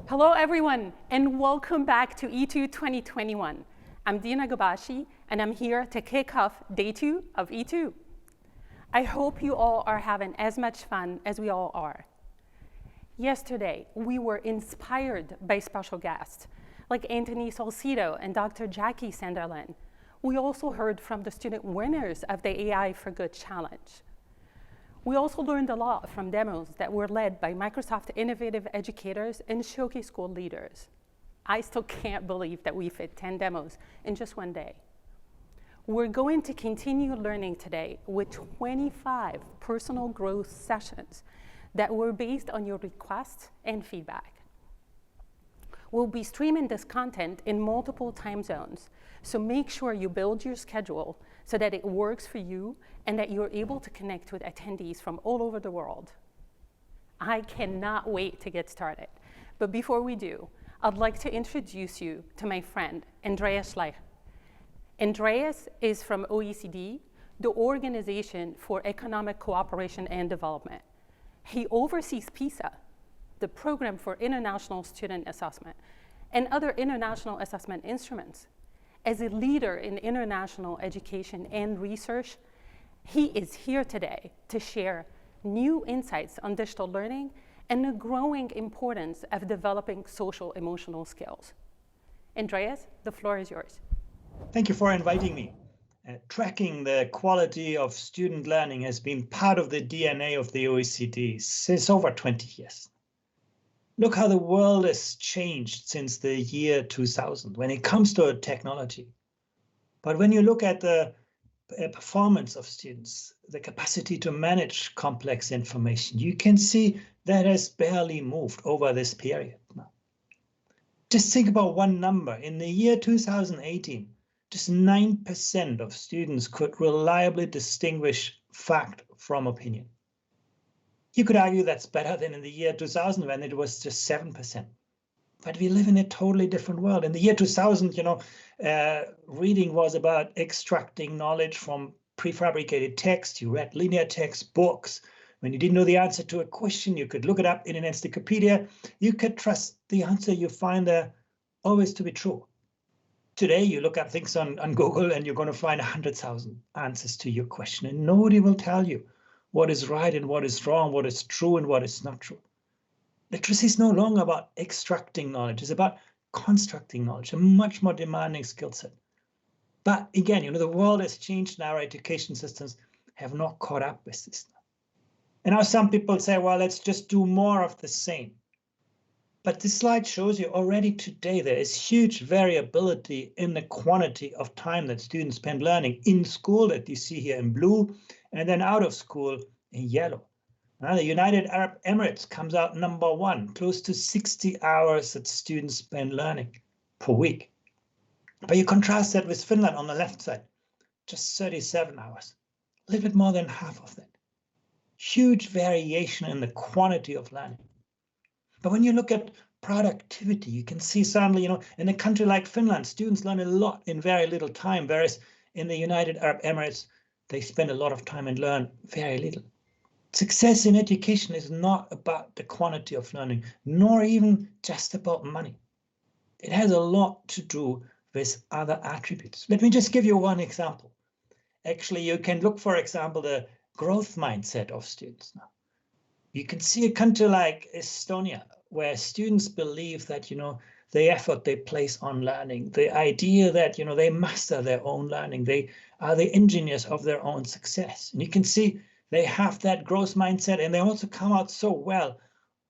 Hello everyone, and welcome back to E2 2021. I'm Dina Gabashi, and I'm here to kick off day 2 of E2. I hope you all are having as much fun as we all are. Yesterday, we were inspired by special guests like Anthony Salcido and Dr. Jackie Sanderlin. We also heard from the student winners of the AI for Good Challenge. We also learned a lot from demos that were led by Microsoft innovative educators and Showcase School leaders. I still can't believe that we fit 10 demos in just one day. We're going to continue learning today with 25 personal growth sessions that were based on your requests and feedback. We'll be streaming this content in multiple time zones, so make sure you build your schedule so that it works for you and that you're able to connect with attendees from all over the world. I cannot wait to get started. But before we do, I'd like to introduce you to my friend, Andreas. Andreas is from OECD, the Organization for Economic Cooperation and Development. He oversees PISA, the Program for International Student Assessment, and other international assessment instruments. As a leader in international education and research, he is here today to share new insights on digital learning and the growing importance of developing social emotional skills. Andreas, the floor is yours. Thank you for inviting me. Tracking the quality of student learning has been part of the DNA of the OECD since over 20 years. Look how the world has changed since the year 2000 when it comes to technology. But when you look at the performance of students, the capacity to manage complex information, you can see that has barely moved over this period. Just think about one number. In the year 2018, just 9% of students could reliably distinguish fact from opinion. You could argue that's better than in the year 2000 when it was just 7%. But we live in a totally different world. In the year 2000, reading was about extracting knowledge from prefabricated text. You read linear text, books. When you didn't know the answer to a question, you could look it up in an encyclopedia. You could trust the answer you find there always to be true. Today, you look up things on Google and you're going to find 100,000 answers to your question, and nobody will tell you what is right and what is wrong, what is true and what is not true. Literacy is no longer about extracting knowledge. It's about constructing knowledge, a much more demanding skill set. But again, the world has changed and our education systems have not caught up with this. And now some people say, well, let's just do more of the same. But this slide shows you already today there is huge variability in the quantity of time that students spend learning in school, that you see here in blue, and then out of school in yellow. Now, the United Arab Emirates comes out number 1, close to 60 hours that students spend learning per week. But you contrast that with Finland on the left side, just 37 hours, a little bit more than half of that. Huge variation in the quantity of learning. But when you look at productivity, you can see suddenly, in a country like Finland, students learn a lot in very little time, whereas in the United Arab Emirates, they spend a lot of time and learn very little. Success in education is not about the quantity of learning, nor even just about money. It has a lot to do with other attributes. Let me just give you one example. Actually, you can look, for example, the growth mindset of students now. You can see a country like Estonia, where students believe that, the effort they place on learning, the idea that, they master their own learning, they are the engineers of their own success. And you can see they have that growth mindset, and they also come out so well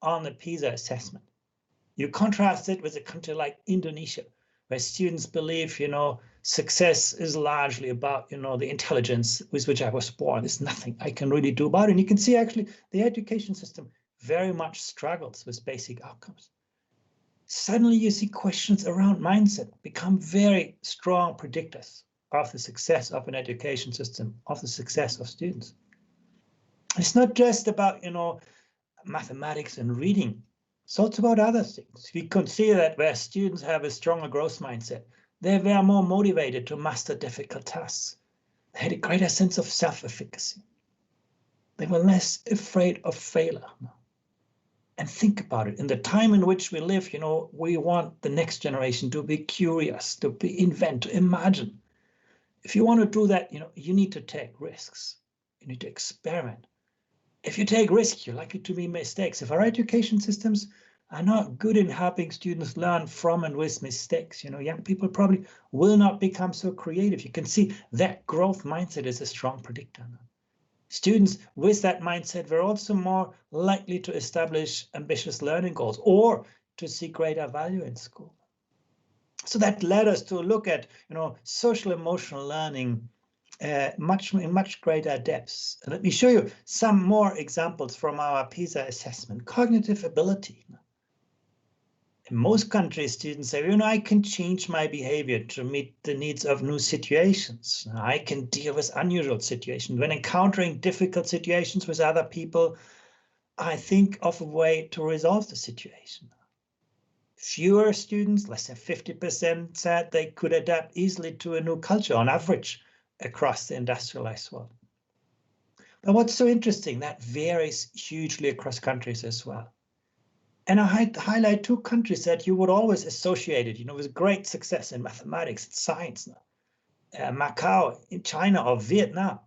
on the PISA assessment. You contrast it with a country like Indonesia, where students believe, success is largely about, the intelligence with which I was born. There's nothing I can really do about it. And you can see actually the education system very much struggles with basic outcomes. Suddenly you see questions around mindset become very strong predictors of the success of an education system, of the success of students. It's not just about, mathematics and reading. It's also about other things. We can see that where students have a stronger growth mindset, they were more motivated to master difficult tasks. They had a greater sense of self-efficacy. They were less afraid of failure. And think about it. In the time in which we live, we want the next generation to be curious, to invent, to imagine. If you want to do that, you need to take risks. You need to experiment. If you take risks, you're likely to make mistakes. If our education systems are not good in helping students learn from and with mistakes, young people probably will not become so creative. You can see that growth mindset is a strong predictor. Students with that mindset were also more likely to establish ambitious learning goals or to see greater value in school. So that led us to look at, social emotional learning in much greater depths. Let me show you some more examples from our PISA assessment. Cognitive ability. In most countries, students say, I can change my behavior to meet the needs of new situations. I can deal with unusual situations. When encountering difficult situations with other people, I think of a way to resolve the situation. Fewer students, less than 50%, said they could adapt easily to a new culture on average across the industrialized world. But what's so interesting, that varies hugely across countries as well. And I highlight two countries that you would always associate it, with great success in mathematics and science. Macau in China or Vietnam,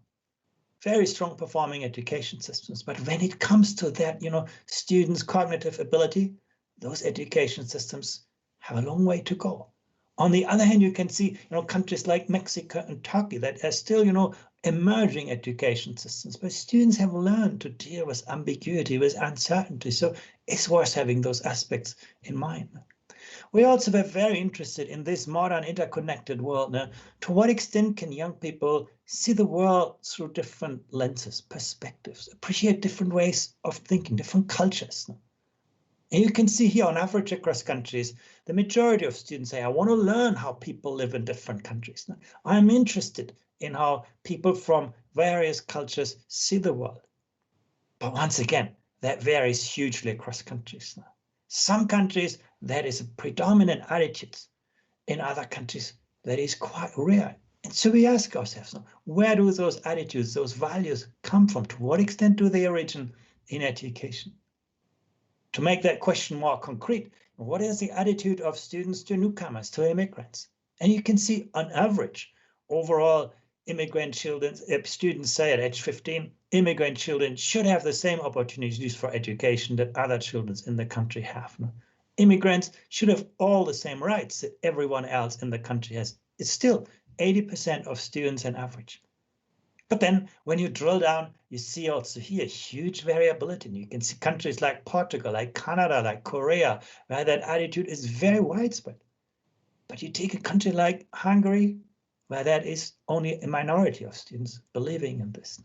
very strong performing education systems. But when it comes to that, students' cognitive ability, those education systems have a long way to go. On the other hand, you can see, countries like Mexico and Turkey that are still, emerging education systems, but students have learned to deal with ambiguity, with uncertainty. So it's worth having those aspects in mind. We also were very interested in this modern interconnected world. Now, to what extent can young people see the world through different lenses, perspectives, appreciate different ways of thinking, different cultures? And you can see here on average across countries, the majority of students say, I want to learn how people live in different countries. I'm interested in how people from various cultures see the world. But once again, that varies hugely across countries. Some countries, that is a predominant attitude. In other countries, that is quite rare. And so we ask ourselves, where do those attitudes, those values come from? To what extent do they origin in education? To make that question more concrete, what is the attitude of students to newcomers, to immigrants? And you can see on average, overall, immigrant children, students say at age 15, immigrant children should have the same opportunities for education that other children in the country have. Immigrants should have all the same rights that everyone else in the country has. It's still 80% of students on average. But then when you drill down, you see also here huge variability. And you can see countries like Portugal, like Canada, like Korea, where that attitude is very widespread. But you take a country like Hungary, where that is only a minority of students believing in this.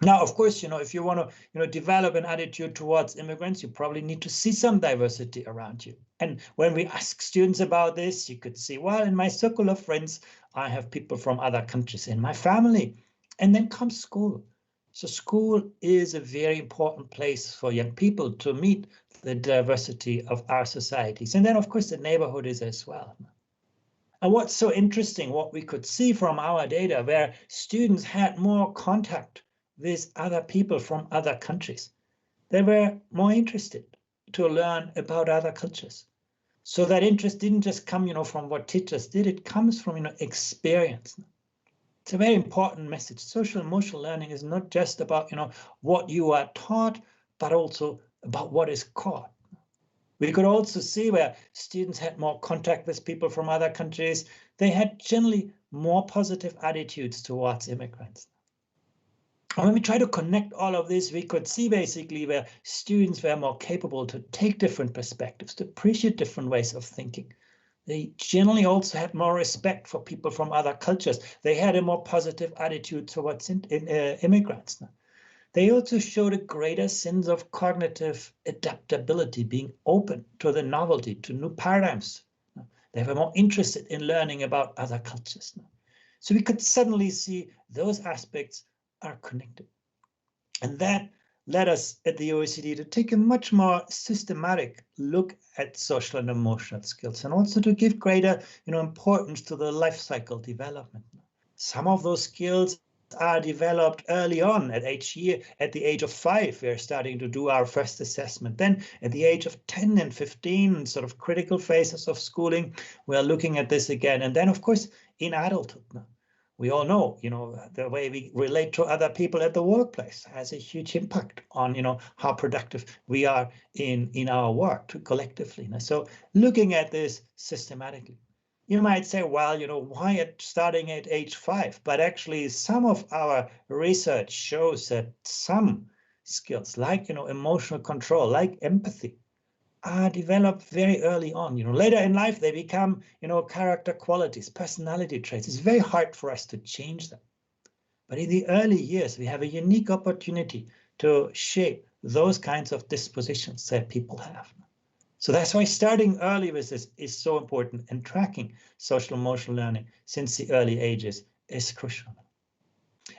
Now, of course, if you want to, develop an attitude towards immigrants, you probably need to see some diversity around you. And when we ask students about this, you could see, well, in my circle of friends, I have people from other countries in my family. And then comes school. So school is a very important place for young people to meet the diversity of our societies. And then, of course, the neighborhood is as well. And what's so interesting, what we could see from our data, where students had more contact with other people from other countries, they were more interested to learn about other cultures. So that interest didn't just come, from what teachers did, it comes from, experience. It's a very important message. Social emotional learning is not just about, what you are taught, but also about what is caught. We could also see where students had more contact with people from other countries. They had generally more positive attitudes towards immigrants. And when we try to connect all of this, we could see basically where students were more capable to take different perspectives, to appreciate different ways of thinking. They generally also had more respect for people from other cultures. They had a more positive attitude towards immigrants. They also showed a greater sense of cognitive adaptability, being open to the novelty, to new paradigms. They were more interested in learning about other cultures. So we could suddenly see those aspects are connected. And that led us at the OECD to take a much more systematic look at social and emotional skills, and also to give greater importance to the life cycle development. Some of those skills are developed early on at the age of 5, we're starting to do our first assessment. Then at the age of 10 and 15, sort of critical phases of schooling, we're looking at this again. And then, of course, in adulthood, we all know, the way we relate to other people at the workplace has a huge impact on, how productive we are in our work collectively. So looking at this systematically. You might say, well, why starting at age 5? But actually, some of our research shows that some skills like, emotional control, like empathy, are developed very early on. Later in life, they become, character qualities, personality traits. It's very hard for us to change them. But in the early years, we have a unique opportunity to shape those kinds of dispositions that people have. So that's why starting early with this is so important, and tracking social emotional learning since the early ages is crucial.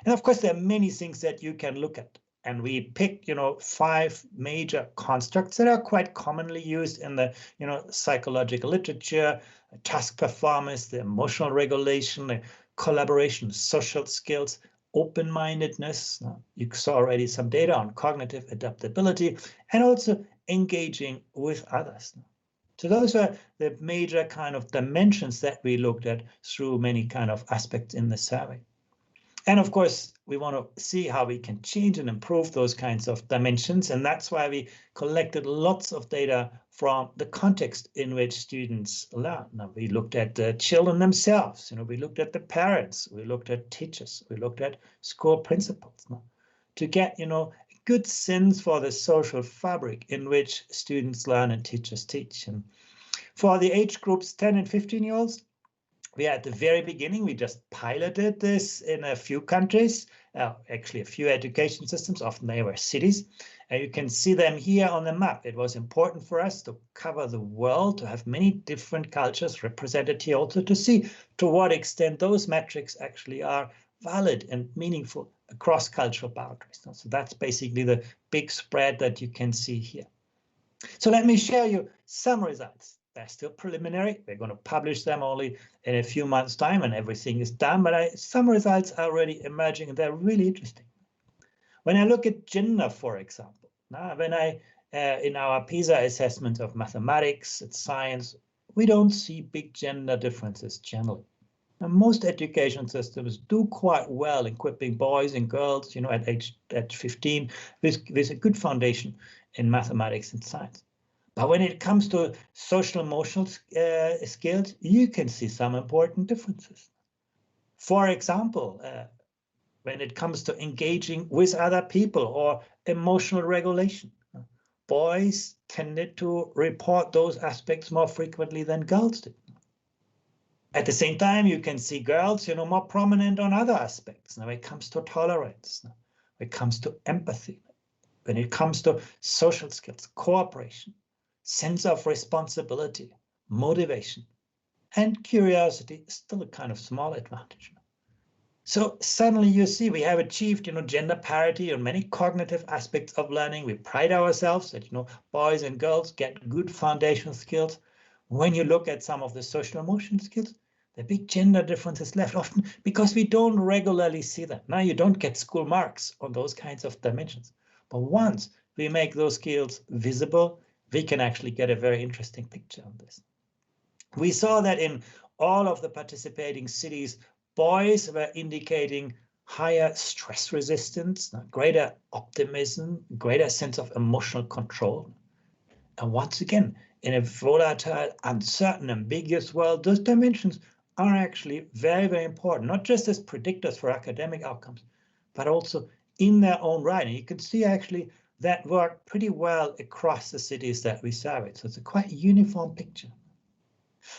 And of course, there are many things that you can look at. And we pick, 5 major constructs that are quite commonly used in the, psychological literature: task performance, the emotional regulation, the collaboration, social skills, open-mindedness. You saw already some data on cognitive adaptability, and also engaging with others. So those are the major kind of dimensions that we looked at through many kind of aspects in the survey. And of course, we want to see how we can change and improve those kinds of dimensions. And that's why we collected lots of data from the context in which students learn. Now, we looked at the children themselves, we looked at the parents, we looked at teachers, we looked at school principals, to get, a good sense for the social fabric in which students learn and teachers teach. And for the age groups 10 and 15-year-olds, we at the very beginning, we just piloted this in a few countries, actually a few education systems, often they were cities. And you can see them here on the map. It was important for us to cover the world, to have many different cultures represented here, also to see to what extent those metrics actually are valid and meaningful across cultural boundaries. So that's basically the big spread that you can see here. So let me share you some results. They're still preliminary. We're going to publish them only in a few months' time and everything is done. But some results are already emerging and they're really interesting. When I look at gender, for example, in our PISA assessment of mathematics and science, we don't see big gender differences generally. Now, most education systems do quite well equipping boys and girls, at 15 with a good foundation in mathematics and science. But when it comes to social emotional skills, you can see some important differences. For example, when it comes to engaging with other people or emotional regulation, boys tended to report those aspects more frequently than girls did. At the same time, you can see girls, more prominent on other aspects. Now, when it comes to tolerance, when it comes to empathy, when it comes to social skills, cooperation, sense of responsibility, motivation, and curiosity is still a kind of small advantage. So suddenly you see we have achieved, gender parity on many cognitive aspects of learning. We pride ourselves that, boys and girls get good foundational skills. When you look at some of the social emotional skills, the big gender difference is left, often because we don't regularly see them. Now you don't get school marks on those kinds of dimensions. But once we make those skills visible, we can actually get a very interesting picture on this. We saw that in all of the participating cities, boys were indicating higher stress resistance, greater optimism, greater sense of emotional control. And once again, in a volatile, uncertain, ambiguous world, those dimensions are actually very, very important, not just as predictors for academic outcomes, but also in their own right. And you can see actually that worked pretty well across the cities that we surveyed. So it's a quite uniform picture.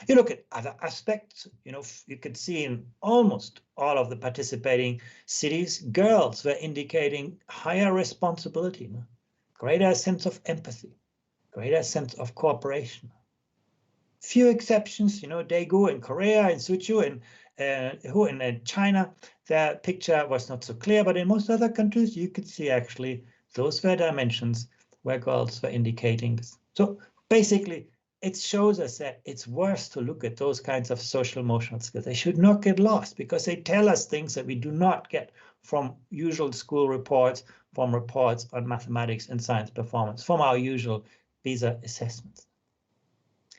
You look at other aspects, you could see in almost all of the participating cities, girls were indicating higher responsibility, greater sense of empathy, greater sense of cooperation. Few exceptions, Daegu in Korea, in Suzhou, in China, the picture was not so clear, but in most other countries, you could see actually those were dimensions where girls were indicating this. So basically, it shows us that it's worth to look at those kinds of social emotional skills. They should not get lost because they tell us things that we do not get from usual school reports, from reports on mathematics and science performance, from our usual PISA assessments.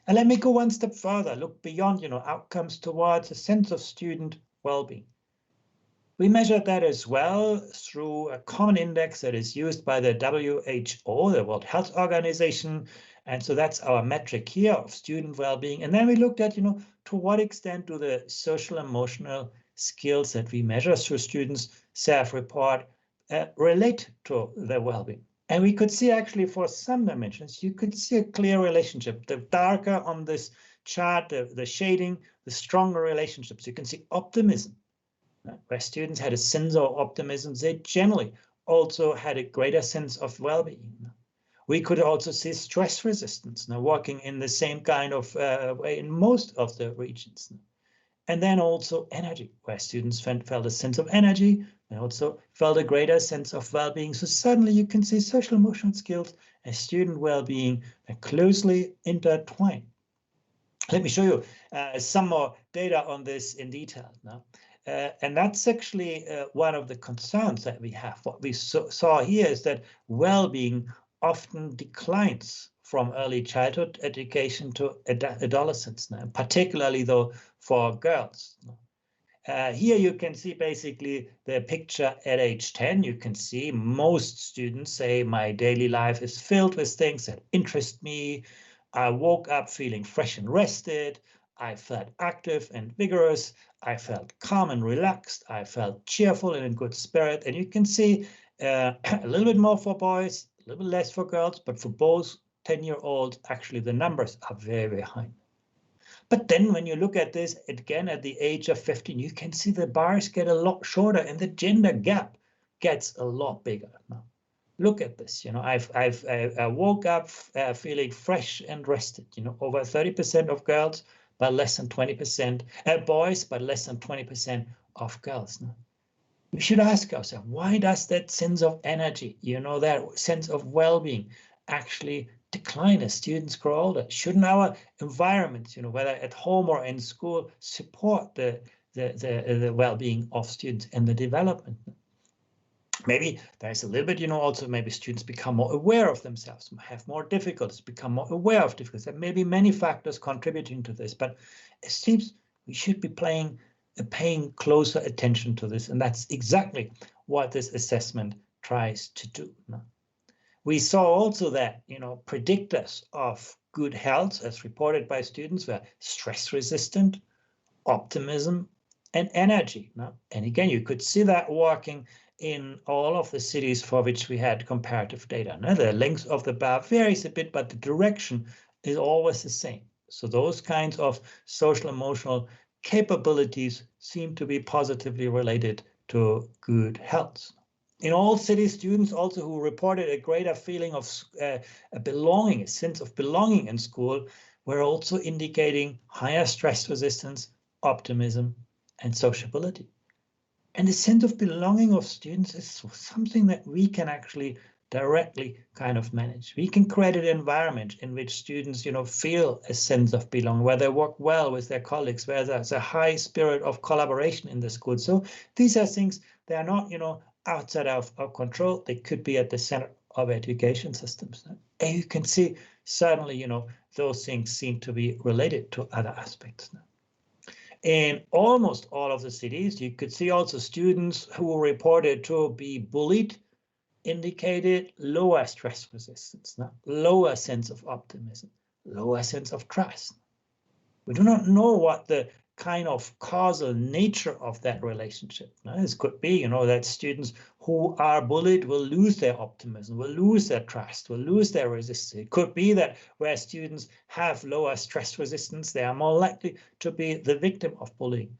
And let me go one step further, look beyond, outcomes towards a sense of student well-being. We measured that as well through a common index that is used by the WHO, the World Health Organization. And so that's our metric here of student well-being. And then we looked at, to what extent do the social emotional skills that we measure through students' self-report relate to their well-being. And we could see actually for some dimensions, you could see a clear relationship. The darker on this chart, the shading, the stronger relationships. You can see optimism. Where students had a sense of optimism, they generally also had a greater sense of well-being. We could also see stress resistance, working in the same kind of way in most of the regions. And then also energy, where students felt a sense of energy, and also felt a greater sense of well-being. So suddenly you can see social emotional skills and student well-being are closely intertwined. Let me show you some more data on this in detail now. And that's actually one of the concerns that we have. What we saw here is that well-being often declines from early childhood education to adolescence, now, particularly though for girls. Here you can see basically the picture at age 10. You can see most students say my daily life is filled with things that interest me. I woke up feeling fresh and rested. I felt active and vigorous. I felt calm and relaxed. I felt cheerful and in good spirit. And you can see a little bit more for boys, a little bit less for girls, but for both 10-year-olds, actually the numbers are very, very high. But then when you look at this again at the age of 15, you can see the bars get a lot shorter and the gender gap gets a lot bigger now. Look at this, I woke up feeling fresh and rested, over 30% of girls, but less than 20% boys, but less than 20% of girls. Now, we should ask ourselves, why does that sense of energy, that sense of well-being actually decline as students grow older? Shouldn't our environments, whether at home or in school, support the well-being of students and the development? Maybe there's a little bit, also maybe students become more aware of themselves, have more difficulties, become more aware of difficulties. There may be many factors contributing to this, but it seems we should be paying closer attention to this. And that's exactly what this assessment tries to do. We saw also that, predictors of good health, as reported by students, were stress resistant, optimism, and energy. And again, you could see that working in all of the cities for which we had comparative data. The length of the bar varies a bit, but the direction is always the same. So those kinds of social emotional capabilities seem to be positively related to good health. In all cities, students also who reported a greater feeling of a belonging, a sense of belonging in school, were also indicating higher stress resistance, optimism, and sociability. And the sense of belonging of students is something that we can actually directly kind of manage. We can create an environment in which students, feel a sense of belonging, where they work well with their colleagues, where there's a high spirit of collaboration in the school. So these are things that are not, outside of our control. They could be at the center of education systems. And you can see certainly, those things seem to be related to other aspects. In almost all of the cities, you could see also students who were reported to be bullied indicated lower stress resistance, lower sense of optimism, lower sense of trust. We do not know what the kind of causal nature of that relationship. This could be, that students who are bullied will lose their optimism, will lose their trust, will lose their resistance. It could be that where students have lower stress resistance, they are more likely to be the victim of bullying.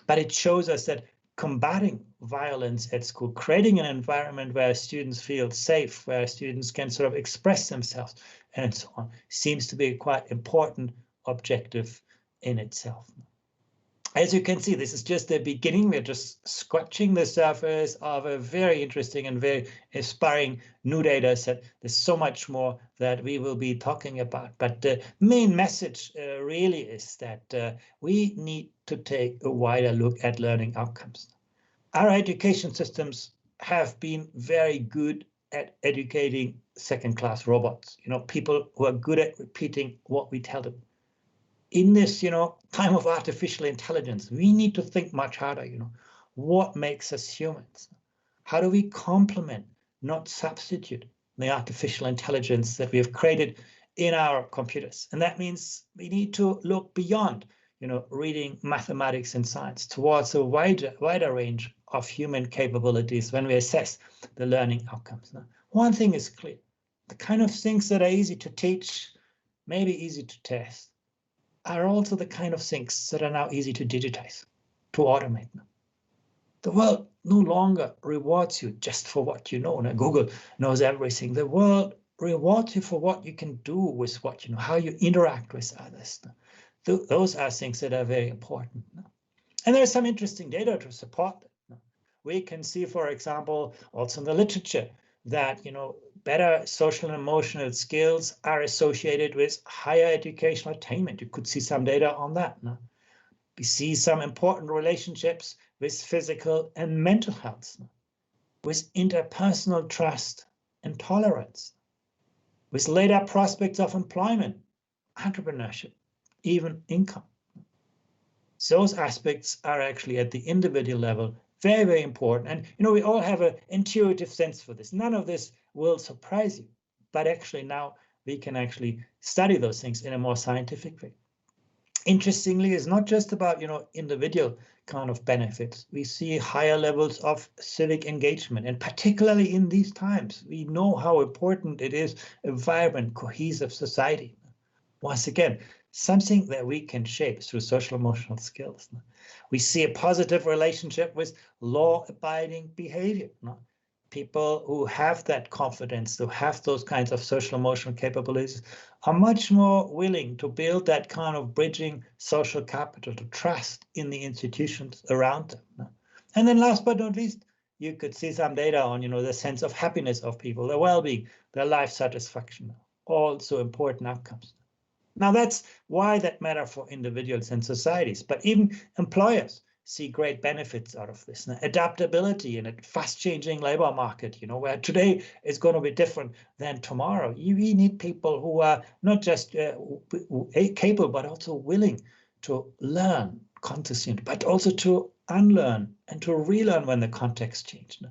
But it shows us that combating violence at school, creating an environment where students feel safe, where students can sort of express themselves and so on, seems to be a quite important objective in itself. As you can see, this is just the beginning. We're just scratching the surface of a very interesting and very inspiring new data set. There's so much more that we will be talking about. But the main message really is that we need to take a wider look at learning outcomes. Our education systems have been very good at educating second-class robots, people who are good at repeating what we tell them. In this, time of artificial intelligence, we need to think much harder, what makes us humans? How do we complement, not substitute, the artificial intelligence that we have created in our computers? And that means we need to look beyond, reading mathematics and science towards a wider range of human capabilities when we assess the learning outcomes. Now, one thing is clear, the kind of things that are easy to teach, maybe easy to test, are also the kind of things that are now easy to digitize, to automate. The world no longer rewards you just for what you know. Now, Google knows everything. The world rewards you for what you can do with what you know, how you interact with others. Those are things that are very important. And there's some interesting data to support that. We can see, for example, also in the literature that, better social and emotional skills are associated with higher educational attainment. You could see some data on that. We see some important relationships with physical and mental health, with interpersonal trust and tolerance, with later prospects of employment, entrepreneurship, even income. Those aspects are actually at the individual level very, very important. And we all have an intuitive sense for this. None of this will surprise you, but actually now we can actually study those things in a more scientific way. Interestingly, it's not just about individual kind of benefits. We see higher levels of civic engagement, and particularly in these times, we know how important it is a vibrant, cohesive society. Once again, something that we can shape through social emotional skills. We see a positive relationship with law-abiding behavior. People who have that confidence, who have those kinds of social emotional capabilities, are much more willing to build that kind of bridging social capital, to trust in the institutions around them. And then last but not least, you could see some data on the sense of happiness of people, their well-being, their life satisfaction, also important outcomes. Now, that's why that matter for individuals and societies, but even employers see great benefits out of this. Now, adaptability in a fast-changing labor market, where today is going to be different than tomorrow. We need people who are not just capable, but also willing to learn consistently, but also to unlearn and to relearn when the context changes,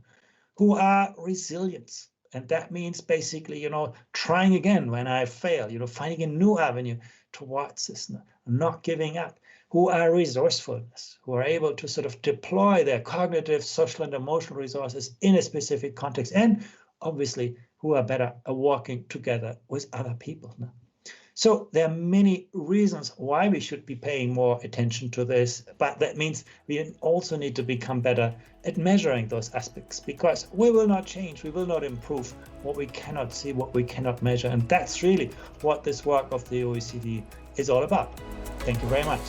who are resilient. And that means basically, trying again when I fail, finding a new avenue towards this, not giving up, who are resourcefulness, who are able to sort of deploy their cognitive, social, and emotional resources in a specific context, and obviously who are better at working together with other people. So there are many reasons why we should be paying more attention to this, but that means we also need to become better at measuring those aspects, because we will not change, we will not improve what we cannot see, what we cannot measure. And that's really what this work of the OECD is all about. Thank you very much.